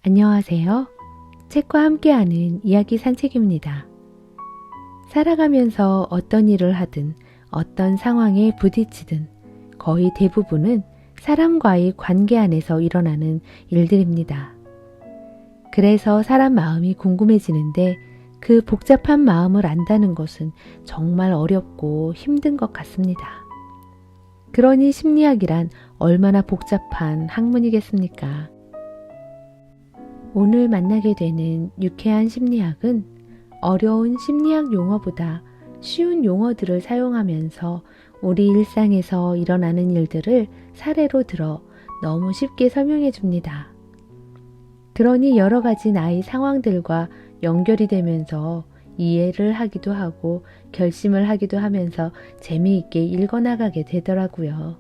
안녕하세요. 책과 함께하는 이야기 산책입니다. 살아가면서 어떤 일을 하든 어떤 상황에 부딪히든 거의 대부분은 사람과의 관계 안에서 일어나는 일들입니다. 그래서 사람 마음이 궁금해지는데 그 복잡한 마음을 안다는 것은 정말 어렵고 힘든 것 같습니다. 그러니 심리학이란 얼마나 복잡한 학문이겠습니까? 오늘 만나게 되는 유쾌한 심리학은 어려운 심리학 용어보다 쉬운 용어들을 사용하면서 우리 일상에서 일어나는 일들을 사례로 들어 너무 쉽게 설명해 줍니다. 그러니 여러 가지 나의 상황들과 연결이 되면서 이해를 하기도 하고 결심을 하기도 하면서 재미있게 읽어나가게 되더라고요.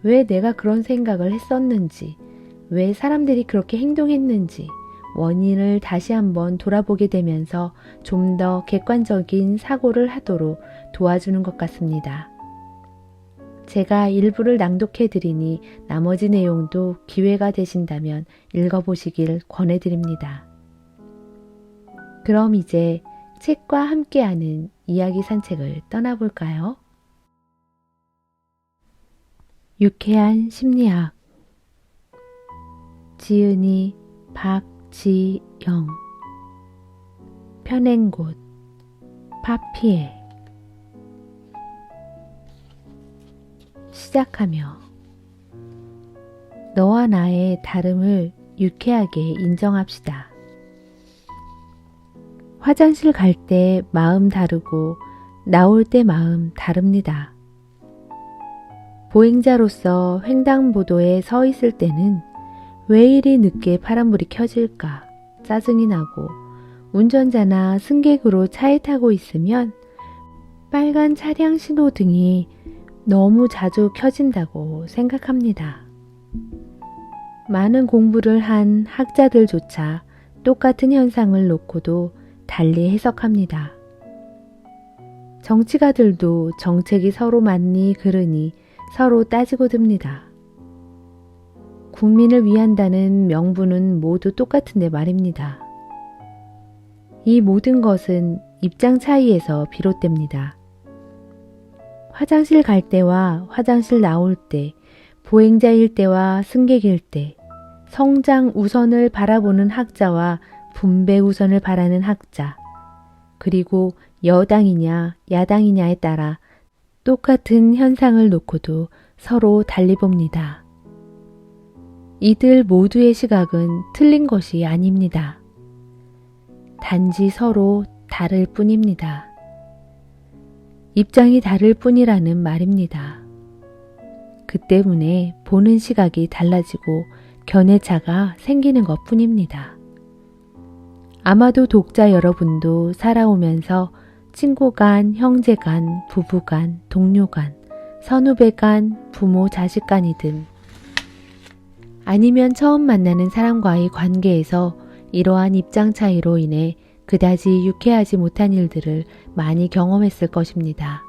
왜 내가 그런 생각을 했었는지, 왜 사람들이 그렇게 행동했는지 원인을 다시 한번 돌아보게 되면서 좀 더 객관적인 사고를 하도록 도와주는 것 같습니다. 제가 일부를 낭독해 드리니 나머지 내용도 기회가 되신다면 읽어보시길 권해드립니다. 그럼 이제 책과 함께하는 이야기 산책을 떠나볼까요? 유쾌한 심리학 지은이 박지영 펴낸 곳 파피에 시작하며 너와 나의 다름을 유쾌하게 인정합시다. 화장실 갈 때 마음 다르고 나올 때 마음 다릅니다. 보행자로서 횡단보도에 서 있을 때는 왜 이리 늦게 파란불이 켜질까 짜증이 나고 운전자나 승객으로 차에 타고 있으면 빨간 차량 신호등이 너무 자주 켜진다고 생각합니다. 많은 공부를 한 학자들조차 똑같은 현상을 놓고도 달리 해석합니다. 정치가들도 정책이 서로 맞니 그르니 서로 따지고 듭니다. 국민을 위한다는 명분은 모두 똑같은데 말입니다. 이 모든 것은 입장 차이에서 비롯됩니다. 화장실 갈 때와 화장실 나올 때, 보행자일 때와 승객일 때, 성장 우선을 바라보는 학자와 분배 우선을 바라는 학자, 그리고 여당이냐 야당이냐에 따라 똑같은 현상을 놓고도 서로 달리 봅니다. 이들 모두의 시각은 틀린 것이 아닙니다. 단지 서로 다를 뿐입니다. 입장이 다를 뿐이라는 말입니다. 그 때문에 보는 시각이 달라지고 견해차가 생기는 것 뿐입니다. 아마도 독자 여러분도 살아오면서 친구 간, 형제 간, 부부 간, 동료 간, 선후배 간, 부모 자식 간이든 아니면 처음 만나는 사람과의 관계에서 이러한 입장 차이로 인해 그다지 유쾌하지 못한 일들을 많이 경험했을 것입니다.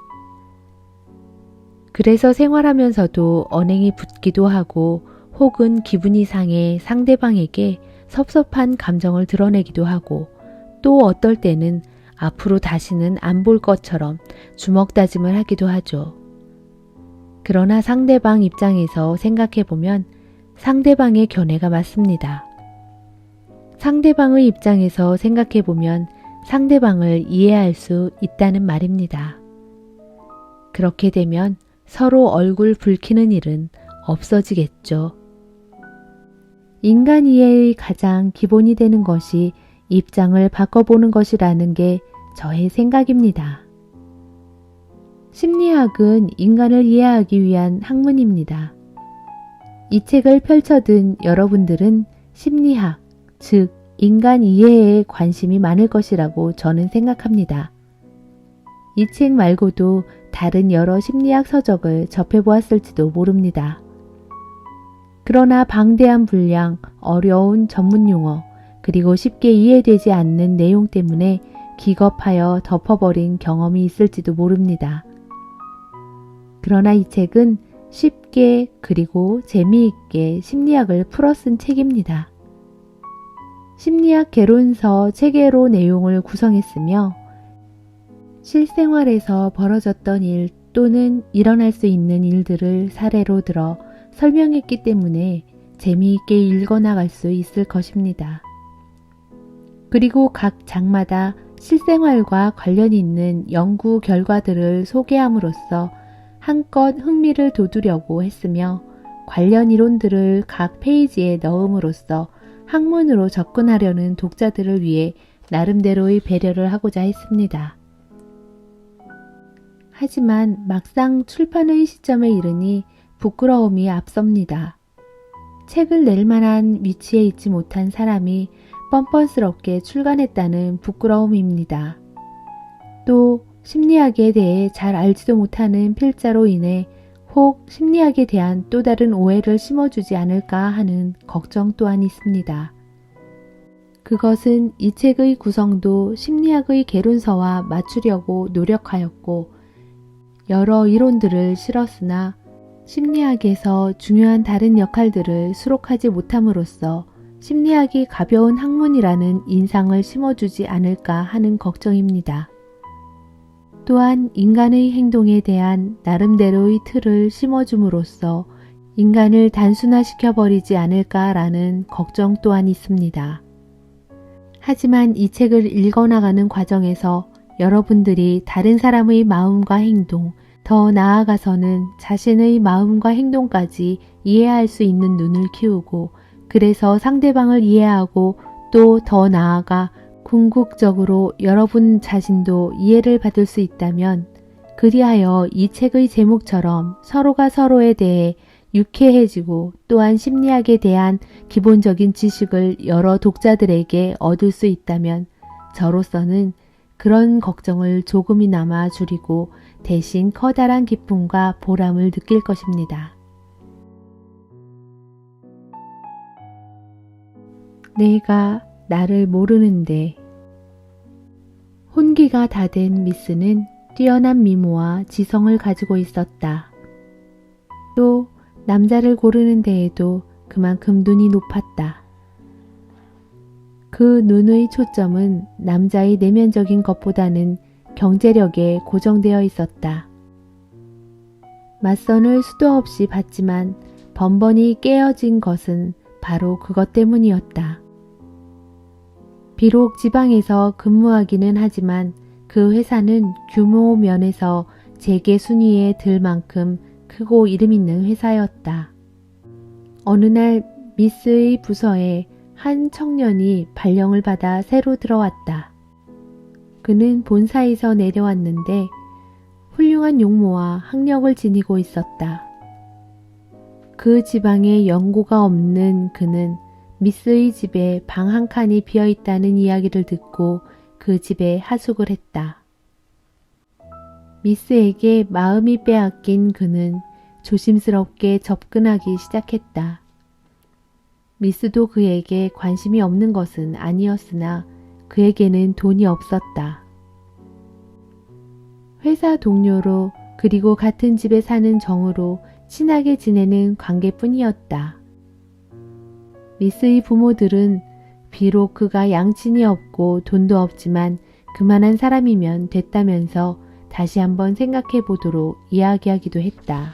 그래서 생활하면서도 언행이 붙기도 하고 혹은 기분이 상해 상대방에게 섭섭한 감정을 드러내기도 하고 또 어떨 때는 앞으로 다시는 안 볼 것처럼 주먹 다짐을 하기도 하죠. 그러나 상대방 입장에서 생각해보면 상대방의 견해가 맞습니다. 상대방의 입장에서 생각해보면 상대방을 이해할 수 있다는 말입니다. 그렇게 되면 서로 얼굴 붉히는 일은 없어지겠죠. 인간 이해의 가장 기본이 되는 것이 입장을 바꿔보는 것이라는 게 저의 생각입니다. 심리학은 인간을 이해하기 위한 학문입니다. 이 책을 펼쳐든 여러분들은 심리학, 즉 인간 이해에 관심이 많을 것이라고 저는 생각합니다. 이 책 말고도 다른 여러 심리학 서적을 접해보았을지도 모릅니다. 그러나 방대한 분량, 어려운 전문 용어, 그리고 쉽게 이해되지 않는 내용 때문에 기겁하여 덮어버린 경험이 있을지도 모릅니다. 그러나 이 책은 쉽게 그리고 재미있게 심리학을 풀어 쓴 책입니다. 심리학 개론서 체계로 내용을 구성했으며 실생활에서 벌어졌던 일 또는 일어날 수 있는 일들을 사례로 들어 설명했기 때문에 재미있게 읽어나갈 수 있을 것입니다. 그리고 각 장마다 실생활과 관련 있는 연구 결과들을 소개함으로써 한껏 흥미를 돋우려고 했으며 관련 이론들을 각 페이지에 넣음으로써 학문으로 접근하려는 독자들을 위해 나름대로의 배려를 하고자 했습니다. 하지만 막상 출판의 시점에 이르니 부끄러움이 앞섭니다. 책을 낼 만한 위치에 있지 못한 사람이 뻔뻔스럽게 출간했다는 부끄러움입니다. 또 심리학에 대해 잘 알지도 못하는 필자로 인해 혹 심리학에 대한 또 다른 오해를 심어주지 않을까 하는 걱정 또한 있습니다. 그것은 이 책의 구성도 심리학의 개론서와 맞추려고 노력하였고 여러 이론들을 실었으나 심리학에서 중요한 다른 역할들을 수록하지 못함으로써 심리학이 가벼운 학문이라는 인상을 심어주지 않을까 하는 걱정입니다. 또한 인간의 행동에 대한 나름대로의 틀을 심어줌으로써 인간을 단순화시켜버리지 않을까라는 걱정 또한 있습니다. 하지만 이 책을 읽어나가는 과정에서 여러분들이 다른 사람의 마음과 행동, 더 나아가서는 자신의 마음과 행동까지 이해할 수 있는 눈을 키우고 그래서 상대방을 이해하고 또 더 나아가 궁극적으로 여러분 자신도 이해를 받을 수 있다면 그리하여 이 책의 제목처럼 서로가 서로에 대해 유쾌해지고 또한 심리학에 대한 기본적인 지식을 여러 독자들에게 얻을 수 있다면 저로서는 그런 걱정을 조금이나마 줄이고 대신 커다란 기쁨과 보람을 느낄 것입니다. 내가 나를 모르는데 혼기가 다 된 미스는 뛰어난 미모와 지성을 가지고 있었다. 또 남자를 고르는 데에도 그만큼 눈이 높았다. 그 눈의 초점은 남자의 내면적인 것보다는 경제력에 고정되어 있었다. 맞선을 수도 없이 봤지만 번번이 깨어진 것은 바로 그것 때문이었다. 비록 지방에서 근무하기는 하지만 그 회사는 규모 면에서 재계 순위에 들 만큼 크고 이름 있는 회사였다. 어느 날 미스의 부서에 한 청년이 발령을 받아 새로 들어왔다. 그는 본사에서 내려왔는데 훌륭한 용모와 학력을 지니고 있었다. 그 지방에 연고가 없는 그는 미스의 집에 방 한 칸이 비어있다는 이야기를 듣고 그 집에 하숙을 했다. 미스에게 마음이 빼앗긴 그는 조심스럽게 접근하기 시작했다. 미스도 그에게 관심이 없는 것은 아니었으나 그에게는 돈이 없었다. 회사 동료로 그리고 같은 집에 사는 정으로 친하게 지내는 관계뿐이었다. 미스의 부모들은 비록 그가 양친이 없고 돈도 없지만 그만한 사람이면 됐다면서 다시 한번 생각해 보도록 이야기하기도 했다.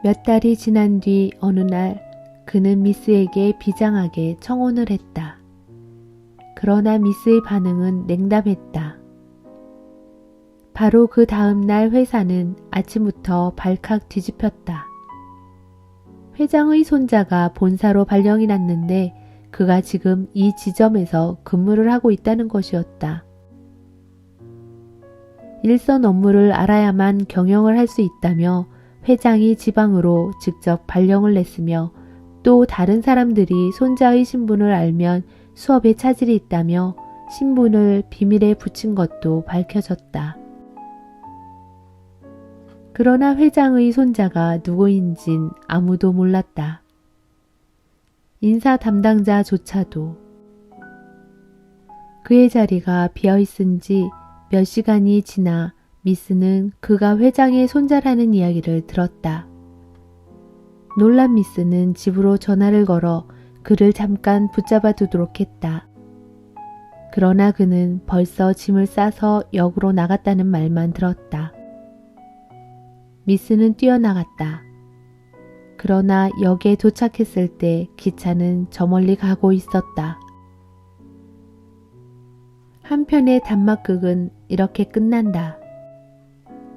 몇 달이 지난 뒤 어느 날 그는 미스에게 비장하게 청혼을 했다. 그러나 미스의 반응은 냉담했다. 바로 그 다음 날 회사는 아침부터 발칵 뒤집혔다. 회장의 손자가 본사로 발령이 났는데 그가 지금 이 지점에서 근무를 하고 있다는 것이었다. 일선 업무를 알아야만 경영을 할 수 있다며 회장이 지방으로 직접 발령을 냈으며 또 다른 사람들이 손자의 신분을 알면 수업에 차질이 있다며 신분을 비밀에 붙인 것도 밝혀졌다. 그러나 회장의 손자가 누구인진 아무도 몰랐다. 인사 담당자조차도. 그의 자리가 비어있은 지 몇 시간이 지나 미스는 그가 회장의 손자라는 이야기를 들었다. 놀란 미스는 집으로 전화를 걸어 그를 잠깐 붙잡아 두도록 했다. 그러나 그는 벌써 짐을 싸서 역으로 나갔다는 말만 들었다. 미스는 뛰어나갔다. 그러나 역에 도착했을 때 기차는 저 멀리 가고 있었다. 한편의 단막극은 이렇게 끝난다.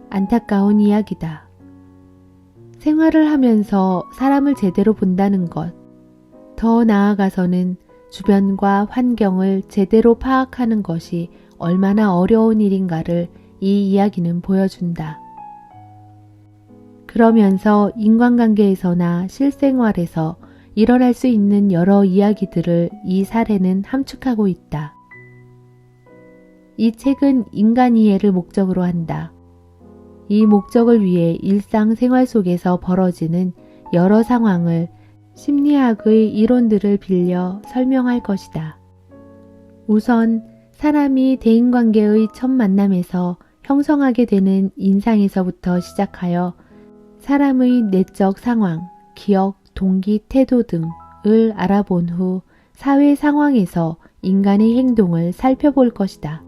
안타까운 이야기다. 생활을 하면서 사람을 제대로 본다는 것, 더 나아가서는 주변과 환경을 제대로 파악하는 것이 얼마나 어려운 일인가를 이 이야기는 보여준다. 그러면서 인간관계에서나 실생활에서 일어날 수 있는 여러 이야기들을 이 사례는 함축하고 있다. 이 책은 인간 이해를 목적으로 한다. 이 목적을 위해 일상생활 속에서 벌어지는 여러 상황을 심리학의 이론들을 빌려 설명할 것이다. 우선 사람이 대인관계의 첫 만남에서 형성하게 되는 인상에서부터 시작하여 사람의 내적 상황, 기억, 동기, 태도 등을 알아본 후 사회 상황에서 인간의 행동을 살펴볼 것이다.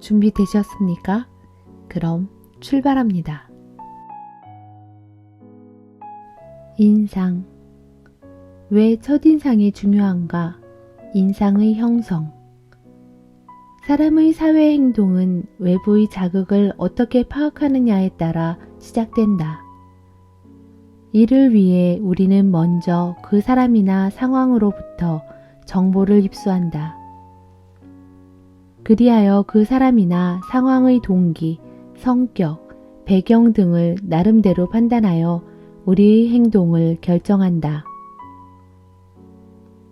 준비되셨습니까? 그럼 출발합니다. 인상. 왜 첫인상이 중요한가? 인상의 형성. 사람의 사회 행동은 외부의 자극을 어떻게 파악하느냐에 따라 시작된다. 이를 위해 우리는 먼저 그 사람이나 상황으로부터 정보를 입수한다. 그리하여 그 사람이나 상황의 동기, 성격, 배경 등을 나름대로 판단하여 우리의 행동을 결정한다.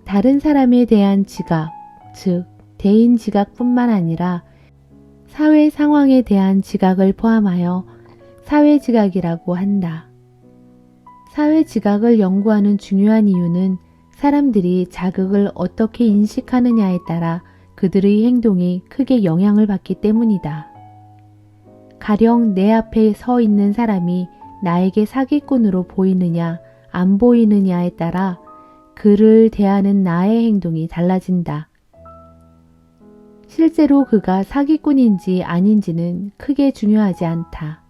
다른 사람에 대한 지각, 즉 대인 지각뿐만 아니라 사회 상황에 대한 지각을 포함하여 사회 지각이라고 한다. 사회 지각을 연구하는 중요한 이유는 사람들이 자극을 어떻게 인식하느냐에 따라 그들의 행동이 크게 영향을 받기 때문이다. 가령 내 앞에 서 있는 사람이 나에게 사기꾼으로 보이느냐 안 보이느냐에 따라 그를 대하는 나의 행동이 달라진다. 실제로 그가 사기꾼인지 아닌지는 크게 중요하지 않다.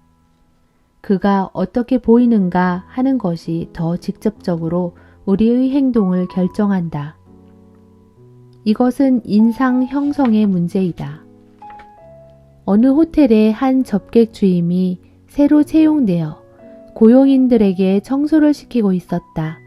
그가 어떻게 보이는가 하는 것이 더 직접적으로 우리의 행동을 결정한다. 이것은 인상 형성의 문제이다. 어느 호텔의 한 접객 주임이 새로 채용되어 고용인들에게 청소를 시키고 있었다.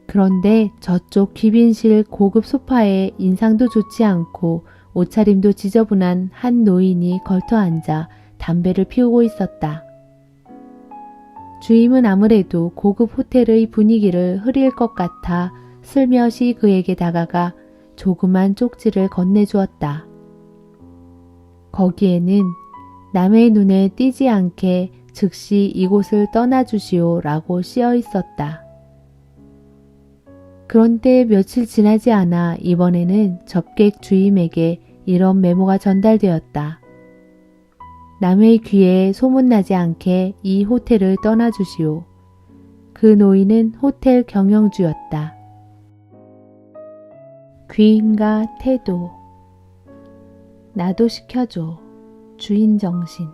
그런데 저쪽 귀빈실 고급 소파에 인상도 좋지 않고 옷차림도 지저분한 한 노인이 걸터 앉아 담배를 피우고 있었다. 주임은 아무래도 고급 호텔의 분위기를 흐릴 것 같아 슬며시 그에게 다가가 조그만 쪽지를 건네주었다. 거기에는 남의 눈에 띄지 않게 즉시 이곳을 떠나주시오 라고 쓰여 있었다. 그런데 며칠 지나지 않아 이번에는 접객 주임에게 이런 메모가 전달되었다. 남의 귀에 소문나지 않게 이 호텔을 떠나주시오. 그 노인은 호텔 경영주였다. 귀인과 태도. 나도 시켜줘. 주인 정신.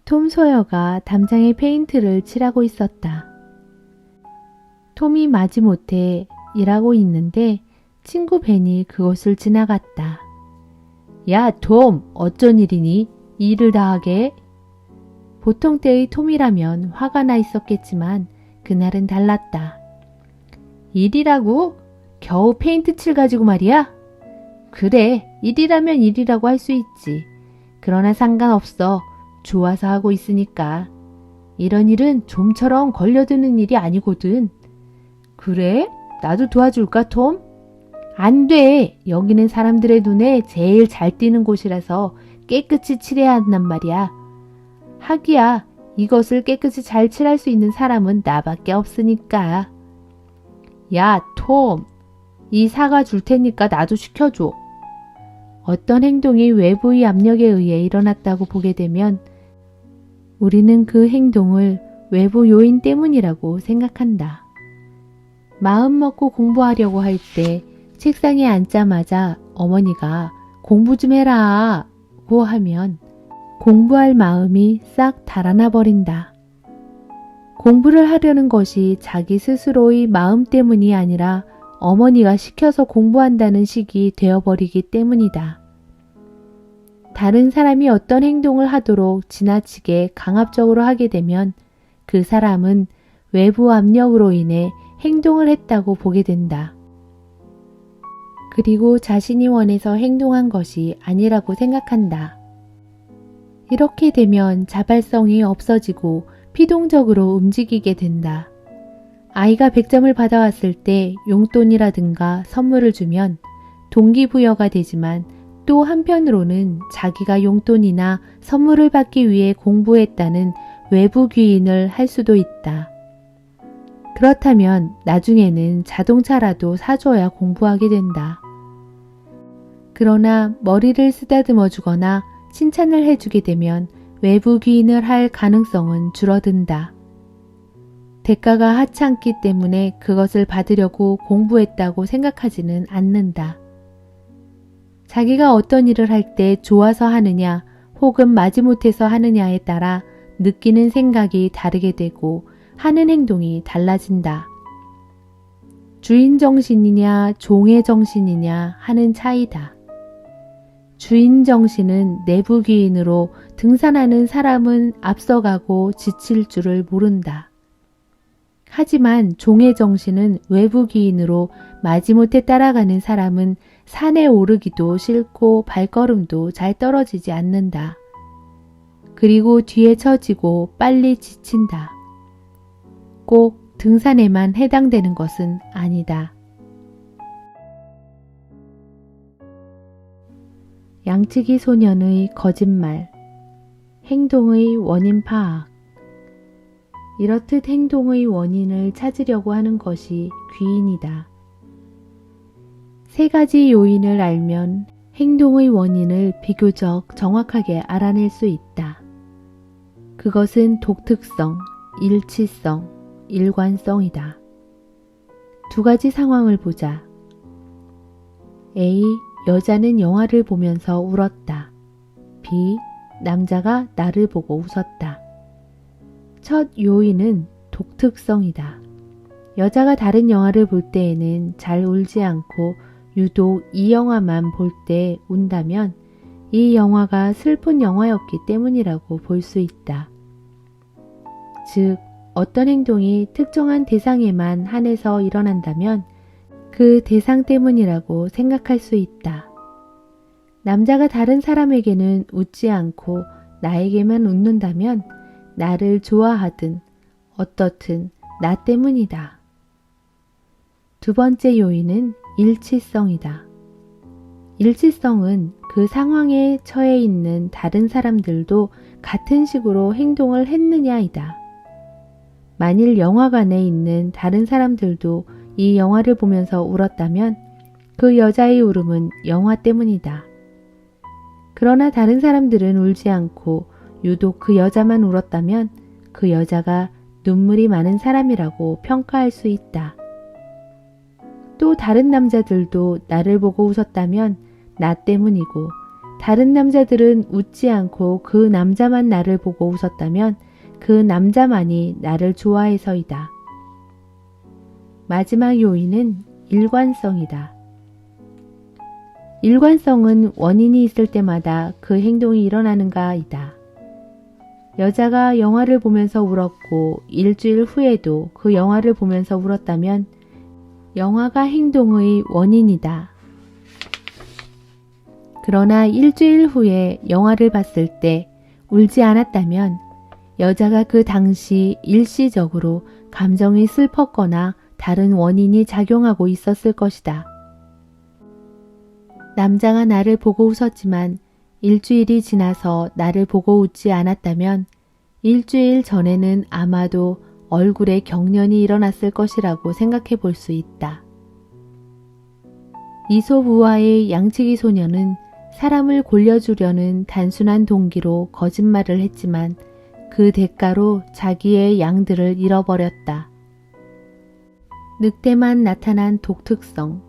톰 소여가 담장에 페인트를 칠하고 있었다. 톰이 마지못해 일하고 있는데 친구 벤이 그곳을 지나갔다. 야, 톰, 어쩐 일이니? 일을 다 하게? 보통 때의 톰이라면 화가 나 있었겠지만 그날은 달랐다. 일이라고? 겨우 페인트 칠 가지고 말이야? 그래, 일이라면 일이라고 할 수 있지. 그러나 상관없어. 좋아서 하고 있으니까. 이런 일은 좀처럼 걸려드는 일이 아니거든. 그래? 나도 도와줄까, 톰? 안 돼. 여기는 사람들의 눈에 제일 잘 띄는 곳이라서 깨끗이 칠해야 한단 말이야. 하기야, 이것을 깨끗이 잘 칠할 수 있는 사람은 나밖에 없으니까. 야, 톰. 이 사과 줄 테니까 나도 시켜줘. 어떤 행동이 외부의 압력에 의해 일어났다고 보게 되면 우리는 그 행동을 외부 요인 때문이라고 생각한다. 마음 먹고 공부하려고 할 때 책상에 앉자마자 어머니가 공부 좀 해라 고 하면 공부할 마음이 싹 달아나 버린다. 공부를 하려는 것이 자기 스스로의 마음 때문이 아니라 어머니가 시켜서 공부한다는 식이 되어버리기 때문이다. 다른 사람이 어떤 행동을 하도록 지나치게 강압적으로 하게 되면 그 사람은 외부 압력으로 인해 행동을 했다고 보게 된다. 그리고 자신이 원해서 행동한 것이 아니라고 생각한다. 이렇게 되면 자발성이 없어지고 피동적으로 움직이게 된다. 아이가 100점을 받아왔을 때 용돈이라든가 선물을 주면 동기부여가 되지만 또 한편으로는 자기가 용돈이나 선물을 받기 위해 공부했다는 외부 귀인을 할 수도 있다. 그렇다면 나중에는 자동차라도 사줘야 공부하게 된다. 그러나 머리를 쓰다듬어 주거나 칭찬을 해주게 되면 외부 귀인을 할 가능성은 줄어든다. 대가가 하찮기 때문에 그것을 받으려고 공부했다고 생각하지는 않는다. 자기가 어떤 일을 할 때 좋아서 하느냐 혹은 마지못해서 하느냐에 따라 느끼는 생각이 다르게 되고 하는 행동이 달라진다. 주인 정신이냐 종의 정신이냐 하는 차이다. 주인 정신은 내부 귀인으로 등산하는 사람은 앞서가고 지칠 줄을 모른다. 하지만 종의 정신은 외부 귀인으로 마지못해 따라가는 사람은 산에 오르기도 싫고 발걸음도 잘 떨어지지 않는다. 그리고 뒤에 처지고 빨리 지친다. 꼭 등산에만 해당되는 것은 아니다. 양치기 소년의 거짓말, 행동의 원인 파악. 이렇듯 행동의 원인을 찾으려고 하는 것이 귀인이다. 3가지 요인을 알면 행동의 원인을 비교적 정확하게 알아낼 수 있다. 그것은 독특성, 일치성, 일관성이다. 2가지 상황을 보자. A. 여자는 영화를 보면서 울었다. B. 남자가 나를 보고 웃었다. 첫 요인은 독특성이다. 여자가 다른 영화를 볼 때에는 잘 울지 않고 유독 이 영화만 볼 때 운다면 이 영화가 슬픈 영화였기 때문이라고 볼 수 있다. 즉, 어떤 행동이 특정한 대상에만 한해서 일어난다면 그 대상 때문이라고 생각할 수 있다. 남자가 다른 사람에게는 웃지 않고 나에게만 웃는다면 나를 좋아하든 어떻든 나 때문이다. 2번째 요인은 일치성이다. 일치성은 그 상황에 처해 있는 다른 사람들도 같은 식으로 행동을 했느냐이다. 만일 영화관에 있는 다른 사람들도 이 영화를 보면서 울었다면 그 여자의 울음은 영화 때문이다. 그러나 다른 사람들은 울지 않고 유독 그 여자만 울었다면 그 여자가 눈물이 많은 사람이라고 평가할 수 있다. 또 다른 남자들도 나를 보고 웃었다면 나 때문이고 다른 남자들은 웃지 않고 그 남자만 나를 보고 웃었다면 그 남자만이 나를 좋아해서이다. 마지막 요인은 일관성이다. 일관성은 원인이 있을 때마다 그 행동이 일어나는가이다. 여자가 영화를 보면서 울었고 일주일 후에도 그 영화를 보면서 울었다면 영화가 행동의 원인이다. 그러나 일주일 후에 영화를 봤을 때 울지 않았다면 여자가 그 당시 일시적으로 감정이 슬펐거나 다른 원인이 작용하고 있었을 것이다. 남자가 나를 보고 웃었지만 일주일이 지나서 나를 보고 웃지 않았다면 일주일 전에는 아마도 얼굴에 경련이 일어났을 것이라고 생각해 볼 수 있다. 이솝우화의 양치기 소녀는 사람을 골려주려는 단순한 동기로 거짓말을 했지만 그 대가로 자기의 양들을 잃어버렸다. 늑대만 나타난 독특성,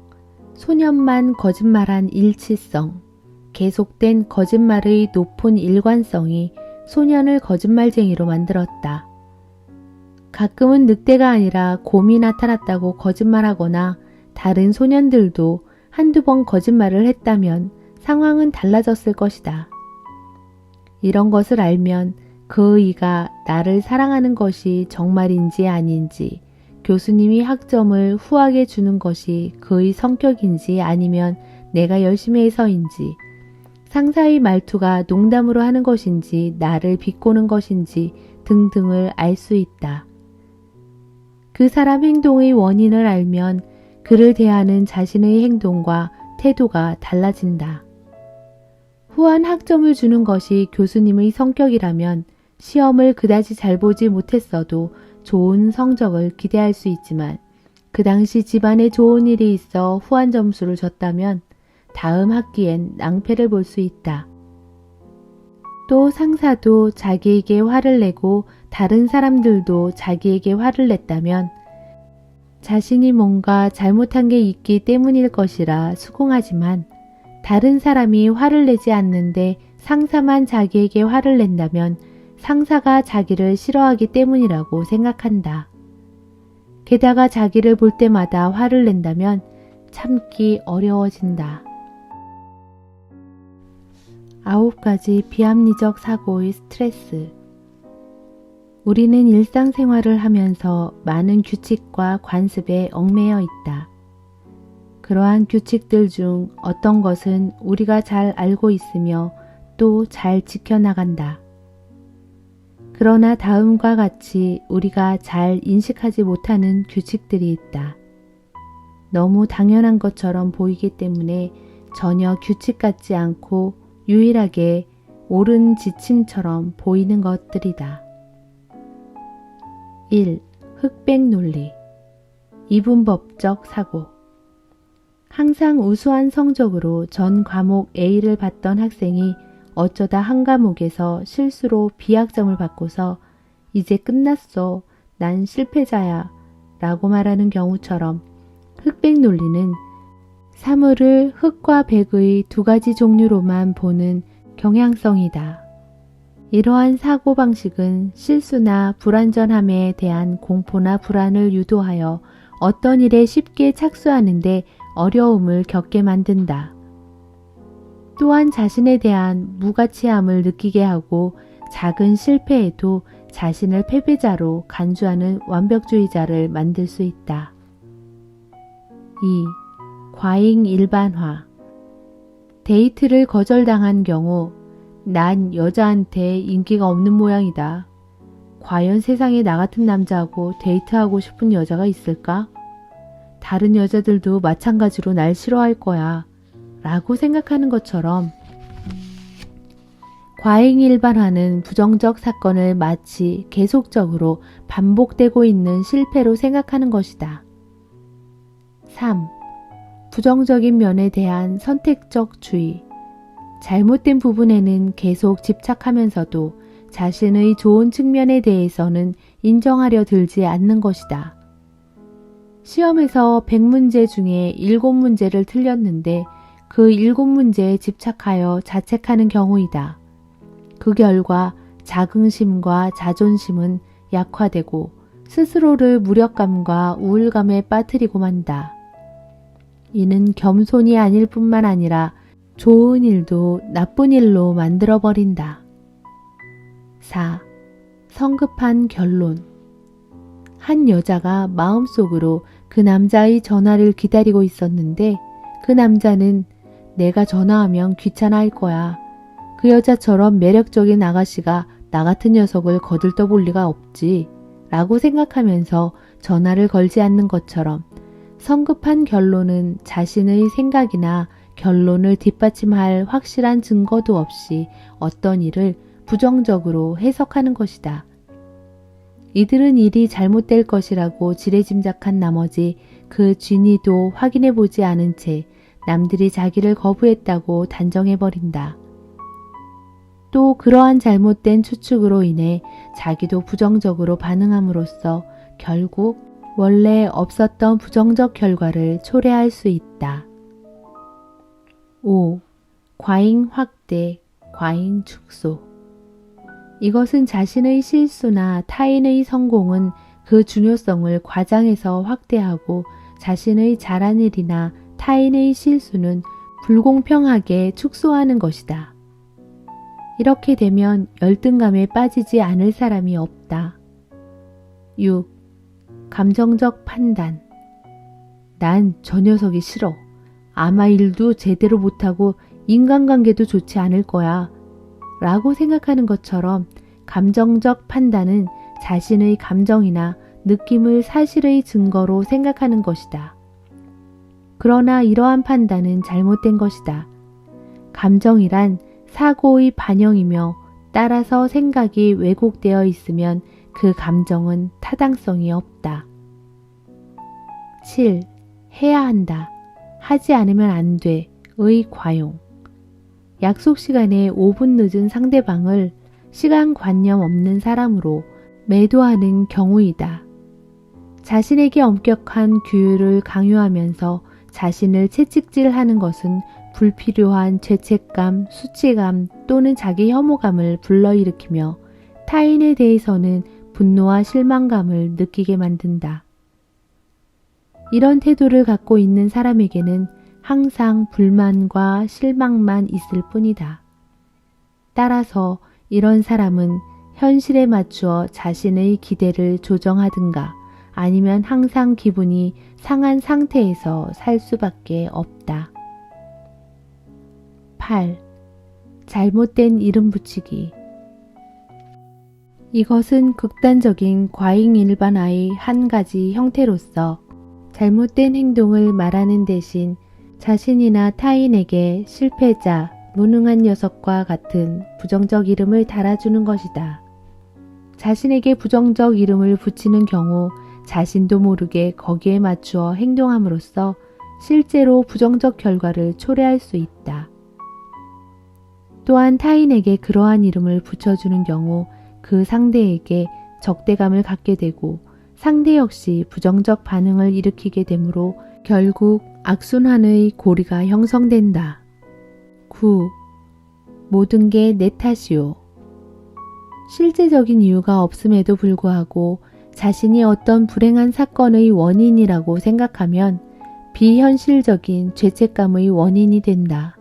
소년만 거짓말한 일치성, 계속된 거짓말의 높은 일관성이 소년을 거짓말쟁이로 만들었다. 가끔은 늑대가 아니라 곰이 나타났다고 거짓말하거나 다른 소년들도 한두 번 거짓말을 했다면 상황은 달라졌을 것이다. 이런 것을 알면 그 이가 나를 사랑하는 것이 정말인지 아닌지, 교수님이 학점을 후하게 주는 것이 그의 성격인지 아니면 내가 열심히 해서인지, 상사의 말투가 농담으로 하는 것인지 나를 비꼬는 것인지 등등을 알 수 있다. 그 사람 행동의 원인을 알면 그를 대하는 자신의 행동과 태도가 달라진다. 후한 학점을 주는 것이 교수님의 성격이라면 시험을 그다지 잘 보지 못했어도 좋은 성적을 기대할 수 있지만 그 당시 집안에 좋은 일이 있어 후한 점수를 줬다면 다음 학기엔 낭패를 볼 수 있다. 또 상사도 자기에게 화를 내고 다른 사람들도 자기에게 화를 냈다면 자신이 뭔가 잘못한 게 있기 때문일 것이라 수긍하지만 다른 사람이 화를 내지 않는데 상사만 자기에게 화를 낸다면 상사가 자기를 싫어하기 때문이라고 생각한다. 게다가 자기를 볼 때마다 화를 낸다면 참기 어려워진다. 9가지 비합리적 사고의 스트레스. 우리는 일상생활을 하면서 많은 규칙과 관습에 얽매여 있다. 그러한 규칙들 중 어떤 것은 우리가 잘 알고 있으며 또 잘 지켜나간다. 그러나 다음과 같이 우리가 잘 인식하지 못하는 규칙들이 있다. 너무 당연한 것처럼 보이기 때문에 전혀 규칙 같지 않고 유일하게 옳은 지침처럼 보이는 것들이다. 1. 흑백 논리. 이분법적 사고. 항상 우수한 성적으로 전 과목 A를 받던 학생이 어쩌다 한 과목에서 실수로 B학점을 받고서 이제 끝났어, 난 실패자야 라고 말하는 경우처럼 흑백 논리는 사물을 흑과 백의 두 가지 종류로만 보는 경향성이다. 이러한 사고방식은 실수나 불완전함에 대한 공포나 불안을 유도하여 어떤 일에 쉽게 착수하는데 어려움을 겪게 만든다. 또한 자신에 대한 무가치함을 느끼게 하고 작은 실패에도 자신을 패배자로 간주하는 완벽주의자를 만들 수 있다. 2. 과잉 일반화. 데이트를 거절당한 경우 난 여자한테 인기가 없는 모양이다. 과연 세상에 나 같은 남자하고 데이트하고 싶은 여자가 있을까? 다른 여자들도 마찬가지로 날 싫어할 거야 라고 생각하는 것처럼 과잉 일반화는 부정적 사건을 마치 계속적으로 반복되고 있는 실패로 생각하는 것이다. 3. 부정적인 면에 대한 선택적 주의. 잘못된 부분에는 계속 집착하면서도 자신의 좋은 측면에 대해서는 인정하려 들지 않는 것이다. 시험에서 100문제 중에 7문제를 틀렸는데 그 7문제에 집착하여 자책하는 경우이다. 그 결과 자긍심과 자존심은 약화되고 스스로를 무력감과 우울감에 빠뜨리고 만다. 이는 겸손이 아닐 뿐만 아니라 좋은 일도 나쁜 일로 만들어버린다. 4. 성급한 결론. 한 여자가 마음속으로 그 남자의 전화를 기다리고 있었는데 그 남자는 내가 전화하면 귀찮아할 거야. 그 여자처럼 매력적인 아가씨가 나 같은 녀석을 거들떠볼 리가 없지 라고 생각하면서 전화를 걸지 않는 것처럼 성급한 결론은 자신의 생각이나 결론을 뒷받침할 확실한 증거도 없이 어떤 일을 부정적으로 해석하는 것이다. 이들은 일이 잘못될 것이라고 지레짐작한 나머지 그 진위도 확인해보지 않은 채 남들이 자기를 거부했다고 단정해버린다. 또 그러한 잘못된 추측으로 인해 자기도 부정적으로 반응함으로써 결국 원래 없었던 부정적 결과를 초래할 수 있다. 5. 과잉 확대, 과잉 축소. 이것은 자신의 실수나 타인의 성공은 그 중요성을 과장해서 확대하고 자신의 잘한 일이나 타인의 실수는 불공평하게 축소하는 것이다. 이렇게 되면 열등감에 빠지지 않을 사람이 없다. 6. 감정적 판단. 난 저 녀석이 싫어. 아마 일도 제대로 못하고 인간관계도 좋지 않을 거야. 라고 생각하는 것처럼 감정적 판단은 자신의 감정이나 느낌을 사실의 증거로 생각하는 것이다. 그러나 이러한 판단은 잘못된 것이다. 감정이란 사고의 반영이며 따라서 생각이 왜곡되어 있으면 그 감정은 타당성이 없다. 7. 해야 한다. 하지 않으면 안 돼. 의 과용. 약속 시간에 5분 늦은 상대방을 시간관념 없는 사람으로 매도하는 경우이다. 자신에게 엄격한 규율을 강요하면서 자신을 채찍질하는 것은 불필요한 죄책감, 수치감 또는 자기 혐오감을 불러일으키며 타인에 대해서는 분노와 실망감을 느끼게 만든다. 이런 태도를 갖고 있는 사람에게는 항상 불만과 실망만 있을 뿐이다. 따라서 이런 사람은 현실에 맞추어 자신의 기대를 조정하든가 아니면 항상 기분이 상한 상태에서 살 수밖에 없다. 8. 잘못된 이름 붙이기. 이것은 극단적인 과잉 일반화의 한 가지 형태로서 잘못된 행동을 말하는 대신 자신이나 타인에게 실패자, 무능한 녀석과 같은 부정적 이름을 달아주는 것이다. 자신에게 부정적 이름을 붙이는 경우 자신도 모르게 거기에 맞추어 행동함으로써 실제로 부정적 결과를 초래할 수 있다. 또한 타인에게 그러한 이름을 붙여주는 경우 그 상대에게 적대감을 갖게 되고 상대 역시 부정적 반응을 일으키게 되므로 결국 악순환의 고리가 형성된다. 9. 모든 게 내 탓이요. 실제적인 이유가 없음에도 불구하고 자신이 어떤 불행한 사건의 원인이라고 생각하면 비현실적인 죄책감의 원인이 된다.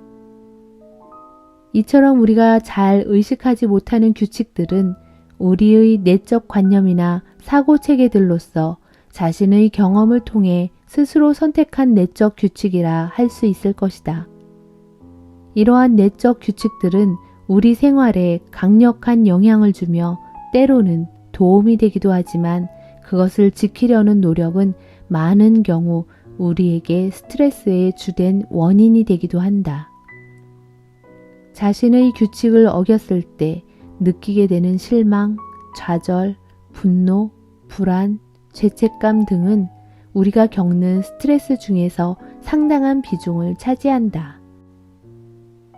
이처럼 우리가 잘 의식하지 못하는 규칙들은 우리의 내적 관념이나 사고 체계들로서 자신의 경험을 통해 스스로 선택한 내적 규칙이라 할 수 있을 것이다. 이러한 내적 규칙들은 우리 생활에 강력한 영향을 주며 때로는 도움이 되기도 하지만 그것을 지키려는 노력은 많은 경우 우리에게 스트레스의 주된 원인이 되기도 한다. 자신의 규칙을 어겼을 때 느끼게 되는 실망, 좌절, 분노, 불안, 죄책감 등은 우리가 겪는 스트레스 중에서 상당한 비중을 차지한다.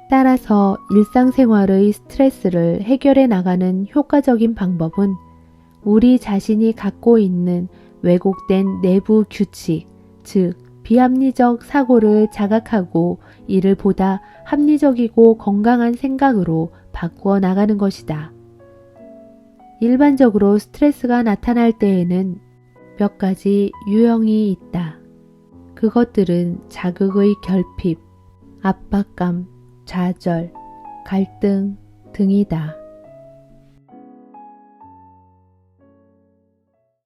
따라서 일상생활의 스트레스를 해결해 나가는 효과적인 방법은 우리 자신이 갖고 있는 왜곡된 내부 규칙, 즉 비합리적 사고를 자각하고 이를 보다 합리적이고 건강한 생각으로 바꾸어 나가는 것이다. 일반적으로 스트레스가 나타날 때에는 몇 가지 유형이 있다. 그것들은 자극의 결핍, 압박감, 좌절, 갈등 등이다.